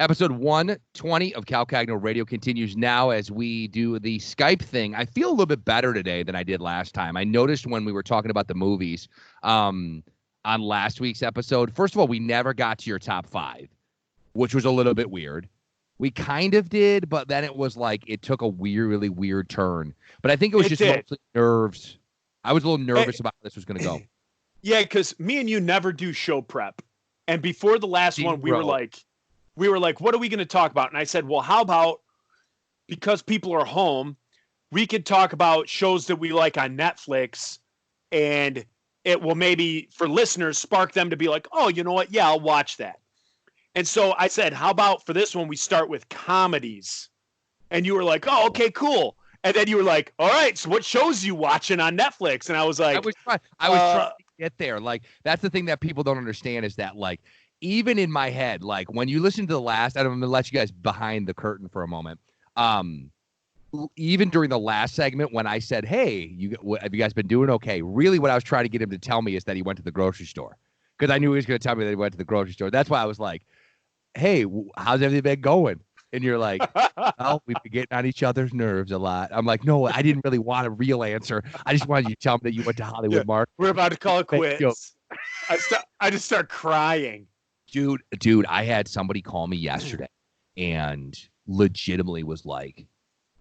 Episode 120 of Cal Cagno Radio continues now as we do the Skype thing. I feel a little bit better today than I did last time. I noticed when we were talking about the movies on last week's episode, first of all, we never got to your top 5, which was a little bit weird. We kind of did, but then it was like it took a really weird turn. But I think it was just mostly nerves. I was a little nervous about how this was going to go. Yeah, because me and you never do show prep. And before the last one, we were like, what are we going to talk about? And I said, well, how about, because people are home, we could talk about shows that we like on Netflix, and it will maybe, for listeners, spark them to be like, oh, you know what? Yeah, I'll watch that. And so I said, how about for this one, we start with comedies? And you were like, oh, okay, cool. And then you were like, all right, so what shows you watching on Netflix? And I was like, I was trying to get there. Like, that's the thing that people don't understand is that, like, even in my head, like when you listen to the last, I'm going to let you guys behind the curtain for a moment. Even during the last segment, when I said, hey, have you guys been doing okay? Really what I was trying to get him to tell me is that he went to the grocery store, because I knew he was going to tell me that he went to the grocery store. That's why I was like, hey, how's everything been going? And you're like, oh, we've been getting on each other's nerves a lot. I'm like, no, I didn't really want a real answer. I just wanted you to tell me that you went to Hollywood, Mark. We're about to call it quits. I just start crying. Dude, I had somebody call me yesterday and legitimately was like,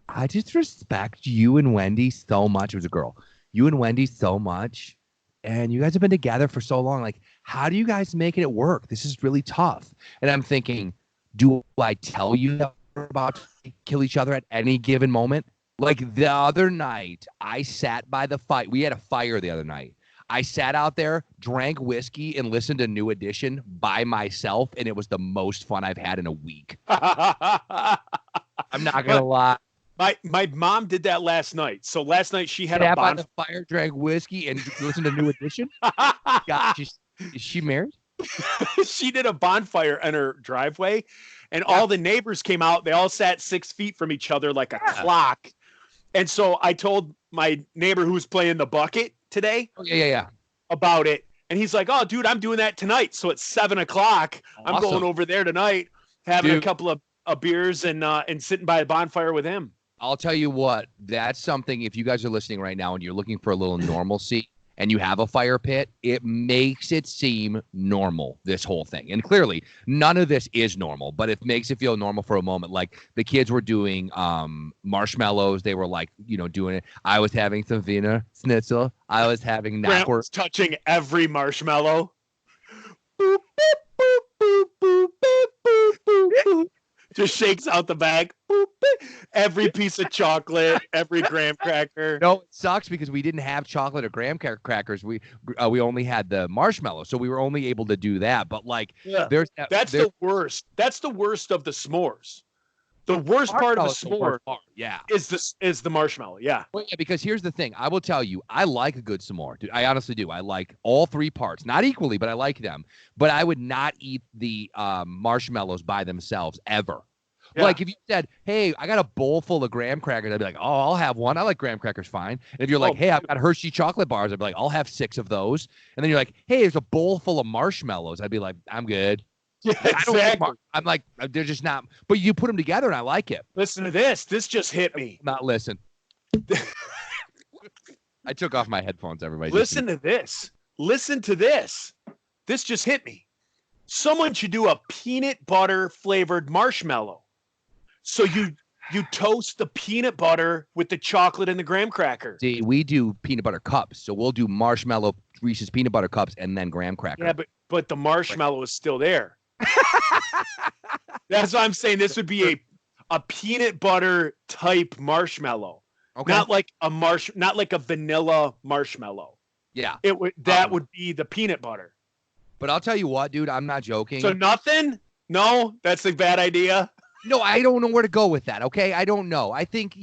I just respect you and Wendy so much. It was a girl. You and Wendy so much. And you guys have been together for so long. Like, how do you guys make it work? This is really tough. And I'm thinking, do I tell you that we're about to kill each other at any given moment? Like the other night, I sat by the fire. We had a fire the other night. I sat out there, drank whiskey, and listened to New Edition by myself, and it was the most fun I've had in a week. I'm not going to lie. My mom did that last night. So last night she had a by the fire, drank whiskey, and listened to New Edition? God, is she married? She did a bonfire in her driveway, and all the neighbors came out. They all sat 6 feet from each other like a clock. And so I told my neighbor who was playing the bucket today about it. And he's like, oh, dude, I'm doing that tonight. So it's 7:00. Awesome. I'm going over there tonight, having a couple of beers and sitting by a bonfire with him. I'll tell you what, that's something, if you guys are listening right now and you're looking for a little normalcy and you have a fire pit, it makes it seem normal, this whole thing. And clearly, none of this is normal, but it makes it feel normal for a moment. Like the kids were doing marshmallows. They were like, doing it. I was having some Wiener Schnitzel. I was having Grant was touching every marshmallow. Boop, boop, boop, boop, boop, boop, boop, boop. Just shakes out the bag. Boop, boop. Every piece of chocolate, every graham cracker. No, it sucks because we didn't have chocolate or graham crackers. We only had the marshmallow, so we were only able to do that. But like, that's the worst. That's the worst of the s'mores. The worst part of the s'more, is the marshmallow. Yeah. Well, yeah, because here's the thing. I will tell you, I like a good s'more, dude. I honestly do. I like all 3 parts, not equally, but I like them. But I would not eat the marshmallows by themselves ever. Yeah. Like if you said, hey, I got a bowl full of graham crackers, I'd be like, oh, I'll have one. I like graham crackers fine. And if you're like, hey, I've got Hershey chocolate bars, I'd be like, I'll have 6 of those. And then you're like, hey, there's a bowl full of marshmallows. I'd be like, I'm good. Yeah, exactly. I'm like, they're just not. But you put them together, and I like it. Listen to this. This just hit me. Not listen. I took off my headphones, everybody. Listen to this. Listen to this. This just hit me. Someone should do a peanut butter flavored marshmallow. So you toast the peanut butter with the chocolate and the graham cracker. See, we do peanut butter cups. So we'll do marshmallow Reese's peanut butter cups and then graham cracker. Yeah, but the marshmallow is still there. That's why I'm saying this would be a peanut butter type marshmallow. Okay. Not like a vanilla marshmallow. Yeah. That would be the peanut butter. But I'll tell you what, dude, I'm not joking. So nothing? No, that's a bad idea. No, I don't know where to go with that. Okay, I don't know. I think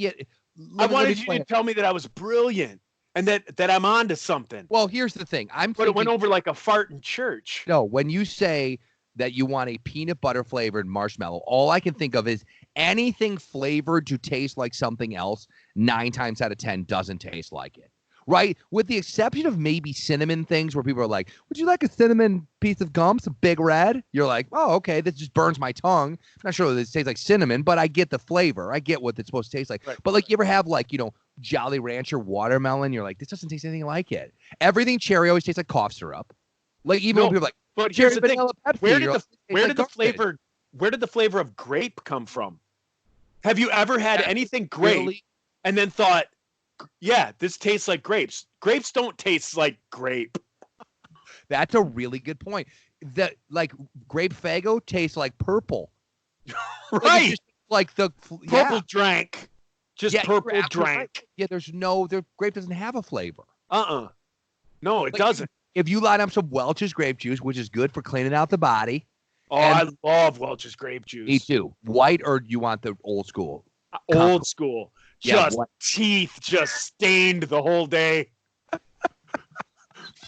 I wanted you to tell me that I was brilliant and that I'm onto something. Well, here's the thing. But it went over like a fart in church. No, when you say that you want a peanut butter flavored marshmallow, all I can think of is anything flavored to taste like something else 9 times out of 10 doesn't taste like it. right? With the exception of maybe cinnamon things where people are like, would you like a cinnamon piece of gum, some Big Red? You're like, oh, okay, this just burns my tongue. I'm not sure this tastes like cinnamon, but I get the flavor. I get what it's supposed to taste like. Right. But like, you ever have like, Jolly Rancher watermelon? You're like, this doesn't taste anything like it. Everything cherry always tastes like cough syrup. Like, even when people are like, but here's the thing. Pepsi, Where did the flavor of grape come from? Have you ever had anything grape and then thought, yeah, this tastes like grapes? Grapes don't taste like grape. That's a really good point. That like grape Faygo tastes like purple. Right. Like the purple drank. Just purple drank. Right. Yeah, the grape doesn't have a flavor. No, it doesn't. If you line up some Welch's grape juice, which is good for cleaning out the body. Oh, I love Welch's grape juice. Me too. White, or you want the old school? Old school. Just teeth just stained the whole day.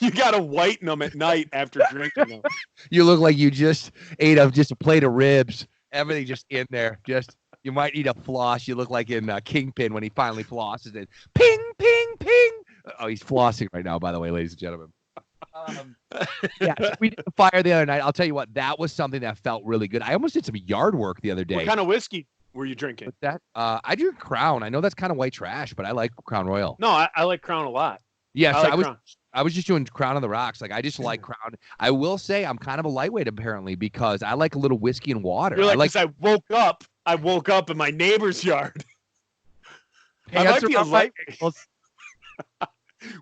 You got to whiten them at night after drinking them. You look like you just ate just a plate of ribs. Everything just in there. You might need a floss. You look like in Kingpin when he finally flosses it. Ping, ping, ping. Oh, he's flossing right now, by the way, ladies and gentlemen. So we did the fire the other night. I'll tell you what, that was something that felt really good. I almost did some yard work the other day. What kind of whiskey were you drinking? What's that? I drink Crown. I know that's kind of white trash, but I like Crown Royal. No, I like Crown a lot. Yeah, I was just doing Crown on the rocks. Like, I just like Crown. I will say I'm kind of a lightweight apparently because I like a little whiskey and water. You're like, I woke up in my neighbor's yard. I might be a lightweight.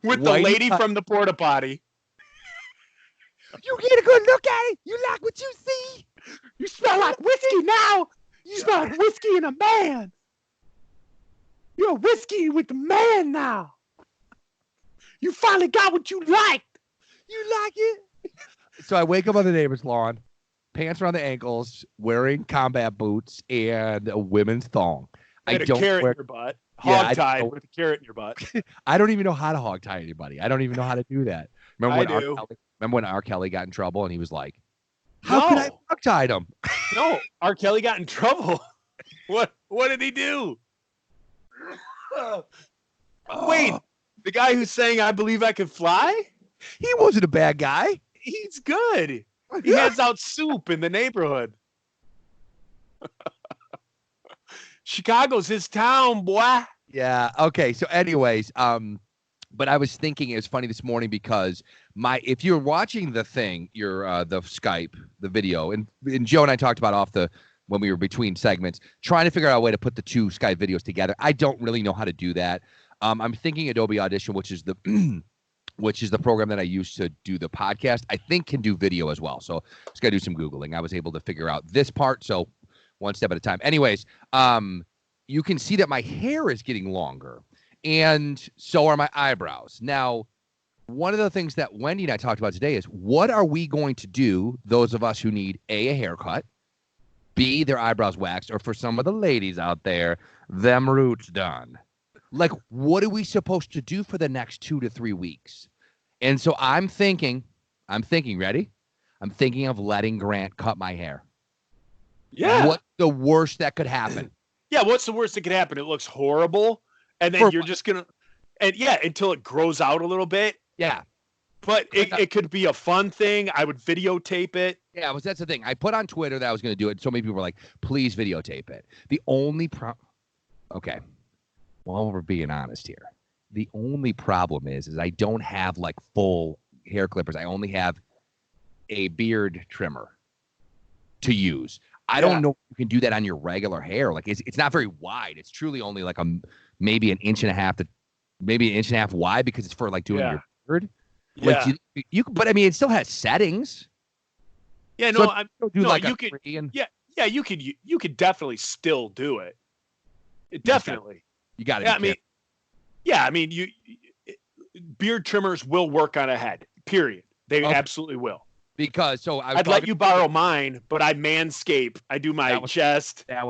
With the lady from the porta potty. You get a good look at it. You like what you see. You smell like whiskey now. You smell like whiskey and a man. You're a whiskey with the man now. You finally got what you liked. You like it? So I wake up on the neighbor's lawn, pants around the ankles, wearing combat boots, and a women's thong. And a carrot in your butt. Hog-tied with a carrot in your butt. I don't even know how to hog-tie anybody. I don't even know how to do that. Remember when R. Kelly got in trouble and he was like, how could I hog-tie him? No, R. Kelly got in trouble. What did he do? Wait, the guy who's saying I believe I can fly? He wasn't a bad guy. He's good. He hands out soup in the neighborhood. Chicago's his town, boy. Yeah. Okay. So anyways, but I was thinking it was funny this morning because if you're watching the thing, the Skype, the video, and Joe and I talked about when we were between segments, trying to figure out a way to put the two Skype videos together. I don't really know how to do that. I'm thinking Adobe Audition, which is the program that I use to do the podcast, I think can do video as well. So just got to do some Googling. I was able to figure out this part. So one step at a time. Anyways, you can see that my hair is getting longer and so are my eyebrows. Now, one of the things that Wendy and I talked about today is what are we going to do, those of us who need a haircut, B, their eyebrows waxed, or for some of the ladies out there, them roots done. Like, what are we supposed to do for the next 2 to 3 weeks? And so I'm thinking, ready? I'm thinking of letting Grant cut my hair. Yeah. What's the worst that could happen? Yeah, what's the worst that could happen? It looks horrible, and then you're just going to, until it grows out a little bit. Yeah. But it could be a fun thing. I would videotape it. Yeah, that's the thing. I put on Twitter that I was going to do it. So many people were like, please videotape it. The only okay. Well, we're being honest here. The only problem is I don't have like full hair clippers. I only have a beard trimmer to use. I don't know if you can do that on your regular hair. Like it's not very wide. It's truly only like maybe an inch and a half wide because it's for like doing your beard. Yeah. Like you but I mean it still has settings. Yeah, no, you could definitely still do it. Definitely. You got it. I mean, beard trimmers will work on a head. Period. They absolutely will. Because I'd let you borrow mine, but I manscape. I do my chest and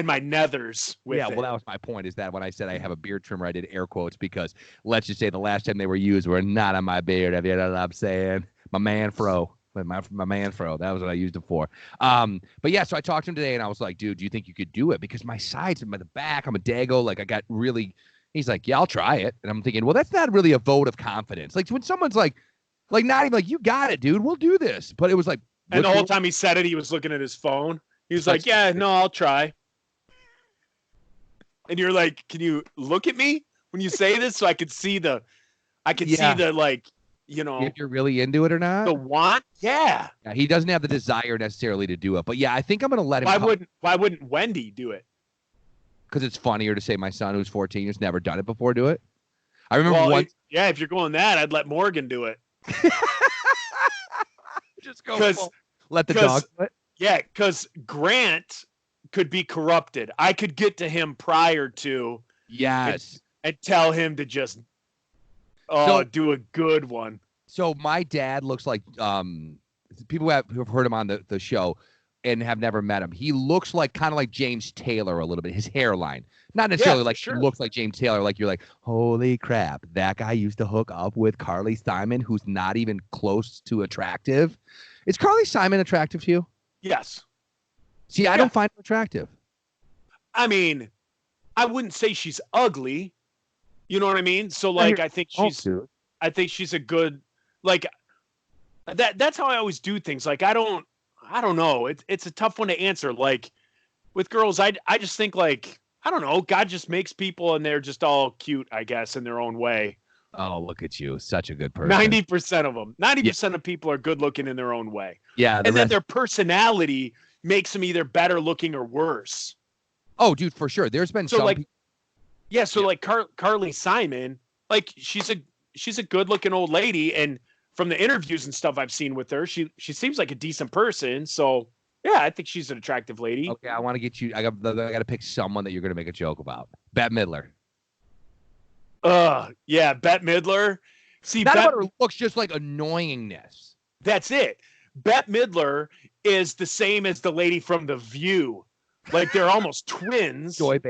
my nethers with it. Well, that was my point. Is that when I said I have a beard trimmer, I did air quotes because let's just say the last time they were used were not on my beard. You know what I'm saying? My man fro. My man fro. That was what I used it for. But yeah, so I talked to him today and I was like, dude, do you think you could do it? Because my sides and the back, I'm a dago. Like I got really He's like, yeah, I'll try it. And I'm thinking, well, that's not really a vote of confidence. Like when someone's like not even like, you got it, dude, we'll do this. But it was like, and the whole time he said it, he was looking at his phone. He was like, yeah, no, I'll try. And you're like, can you look at me when you say this so I could see the like, you know, if you're really into it or not. The want? Yeah. He doesn't have the desire necessarily to do it. But yeah, I think I'm going to let him. Why wouldn't Wendy do it? Because it's funnier to say my son who's 14 who's never done it before do it. I remember once. If you're going that, I'd let Morgan do it. Just go let the dog do it. Yeah, because Grant could be corrupted. I could get to him prior to. Yes. And tell him to just do a good one. So my dad looks like people who have heard him on the show and have never met him. He looks like kind of like James Taylor a little bit. His hairline, not necessarily he looks like James Taylor. Like you're like, holy crap, that guy used to hook up with Carly Simon, who's not even close to attractive. Is Carly Simon attractive to you? Yes. See, I don't find her attractive. I mean, I wouldn't say she's ugly. You know what I mean? So like, I think she's a good, like that's how I always do things. Like, I don't know. It's a tough one to answer. Like with girls, I just think like, I don't know. God just makes people and they're just all cute, I guess, in their own way. Oh, look at you. Such a good person. 90% of them. 90% of people are good looking in their own way. Yeah. And then their personality makes them either better looking or worse. Oh, dude, for sure. There's been some people. Yeah, so like Carly Simon, like she's a good-looking old lady, and from the interviews and stuff I've seen with her, she seems like a decent person. So yeah, I think she's an attractive lady. Okay, I want to get you. I got to pick someone that you're going to make a joke about. Bette Midler. Yeah, Bette Midler. See, not about her looks, just like annoyingness. That's it. Bette Midler is the same as the lady from The View. Like they're almost twins. Joy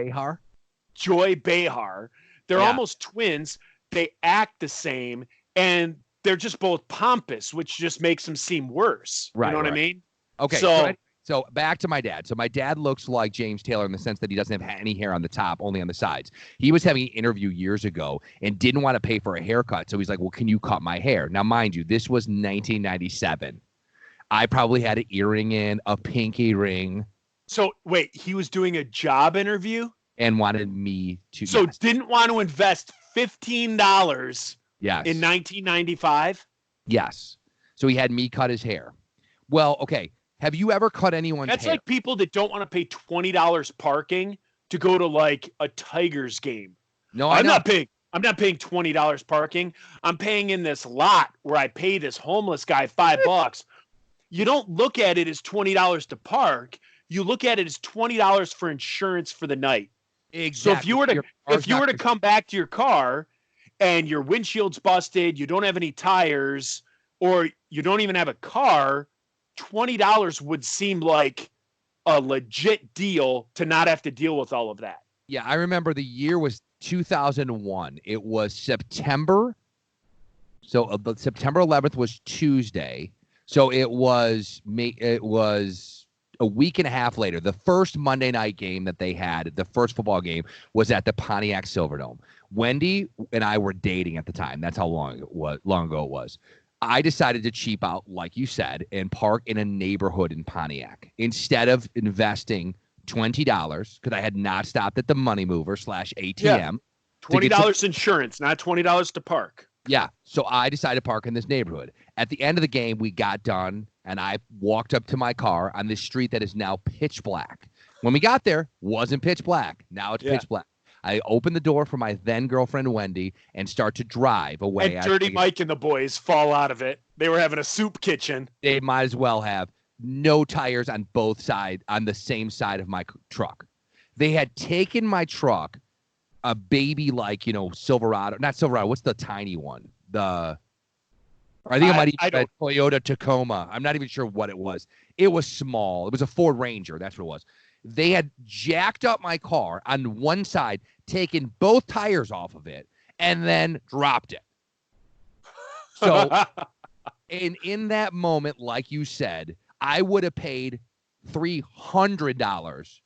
Behar. They're almost twins. They act the same, and they're just both pompous, which just makes them seem worse. Right, you know what I mean? Okay. So back to my dad. So my dad looks like James Taylor in the sense that he doesn't have any hair on the top, only on the sides. He was having an interview years ago and didn't want to pay for a haircut. So he's like, well, can you cut my hair? Now, mind you, this was 1997. I probably had an earring in, a pinky ring. So wait, he was doing a job interview? And wanted me to. So didn't want to invest $15 in 1995? Yes. So he had me cut his hair. Well, okay. Have you ever cut anyone's hair? That's like people that don't want to pay $20 parking to go to like a Tigers game. No, I'm not paying $20 parking. I'm paying in this lot where I pay this homeless guy $5. You don't look at it as $20 to park. You look at it as $20 for insurance for the night. Exactly. So if you were to come back to your car and your windshield's busted, you don't have any tires, or you don't even have a car, $20 would seem like a legit deal to not have to deal with all of that. Yeah, I remember the year was 2001. It was September. So September 11th was Tuesday. So it was a week and a half later. The first Monday night game that they had, the first football game, was at the Pontiac Silverdome. Wendy and I were dating at the time. That's how long ago it was. I decided to cheap out, like you said, and park in a neighborhood in Pontiac instead of investing $20 because I had not stopped at the Money Mover / ATM. Yeah. $20 insurance, not $20 to park. Yeah. So I decided to park in this neighborhood. At the end of the game, we got done, and I walked up to my car on this street that is now pitch black. When we got there, wasn't pitch black. Now it's pitch black. I opened the door for my then girlfriend, Wendy, and start to drive away. And Dirty Mike and the boys fall out of it. They were having a soup kitchen. They might as well have. No tires on both sides, on the same side of my truck. They had taken my truck, a baby like, Silverado. Not Silverado. What's the tiny one? I think it might even be a Toyota Tacoma. I'm not even sure what it was. It was small. It was a Ford Ranger. That's what it was. They had jacked up my car on one side, taken both tires off of it, and then dropped it. So, and in that moment, like you said, I would have paid $300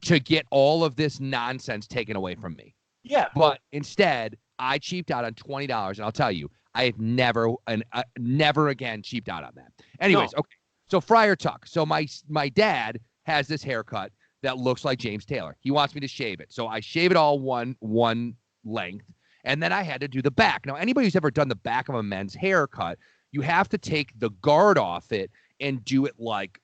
to get all of this nonsense taken away from me. Yeah. But instead, I cheaped out on $20, and I'll tell you, I have never again cheaped out on that. Anyways, No. okay. So Friar Tuck. So my dad has this haircut that looks like James Taylor. He wants me to shave it. So I shave it all one length, and then I had to do the back. Now, anybody who's ever done the back of a men's haircut, you have to take the guard off it and do it like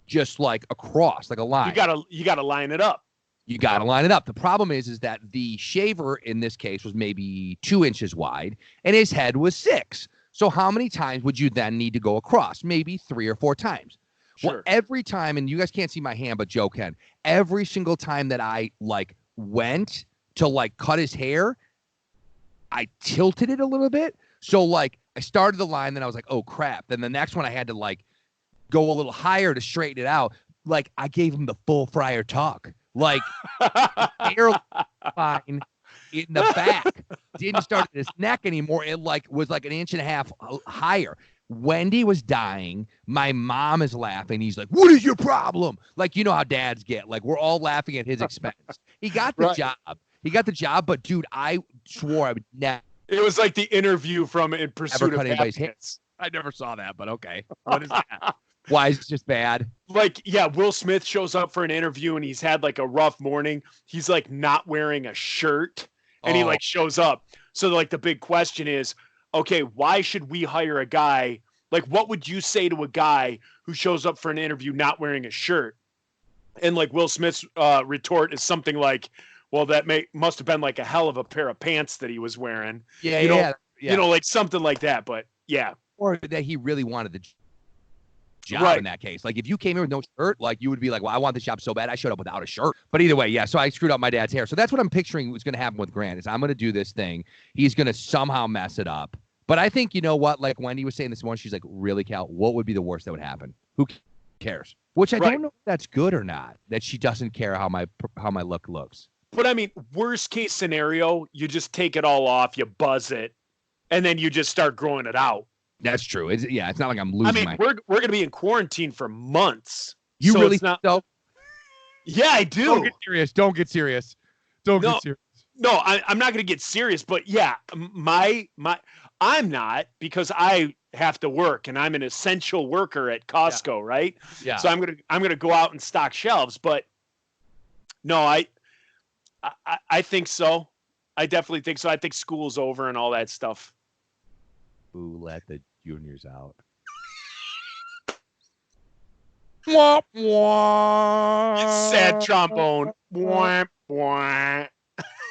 just like across, like a line. You gotta line it up. You got to line it up. The problem is that the shaver in this case was maybe 2 inches wide and his head was 6. So how many times would you then need to go across? Maybe 3 or 4 times. Sure. Well, every time, and you guys can't see my hand, but Joe can, every single time that I like went to like cut his hair, I tilted it a little bit. So like I started the line, then I was like, oh crap. Then the next one I had to like go a little higher to straighten it out. Like I gave him the full Friar Tuck. Like hairline in the back didn't start at his neck anymore. It like was like an inch and a half higher. Wendy was dying. My mom is laughing. He's like, "What is your problem?" Like, you know how dads get. Like, we're all laughing at his expense. He got the job. He got the job, but dude, I swore I would never. It was like the interview from In Pursuit of Happiness. I never saw that, but okay. What is that? Why is it just bad? Like, yeah, Will Smith shows up for an interview and he's had like a rough morning. He's like not wearing a shirt and he like shows up. So like the big question is, okay, why should we hire a guy? Like, what would you say to a guy who shows up for an interview not wearing a shirt? And like Will Smith's retort is something like, well, that must have been like a hell of a pair of pants that he was wearing. Yeah, you know, like something like that. But yeah. Or that he really wanted the job in that case. Like if you came here with no shirt, like you would be like, well, I want this job so bad I showed up without a shirt. But either way, yeah. So I screwed up my dad's hair. So that's what I'm picturing was going to happen with Grant is I'm going to do this thing. He's going to somehow mess it up. But I think, you know what, like Wendy was saying this morning, she's like, really, Cal, what would be the worst that would happen? Who cares? Which I don't know if that's good or not, that she doesn't care how my look looks. But I mean, worst case scenario, you just take it all off, you buzz it, and then you just start growing it out. That's true. It's not like I'm losing my... we're going to be in quarantine for months. You really think so? Yeah, I do. Don't get serious. Don't get serious. Get serious. No, I'm not going to get serious, but yeah, I'm not because I have to work and I'm an essential worker at Costco, right? Yeah. So I'm going to go out and stock shelves, but no, I think so. I definitely think so. I think school's over and all that stuff. Ooh, let the juniors out. Womp womp. Sad trombone. Womp womp.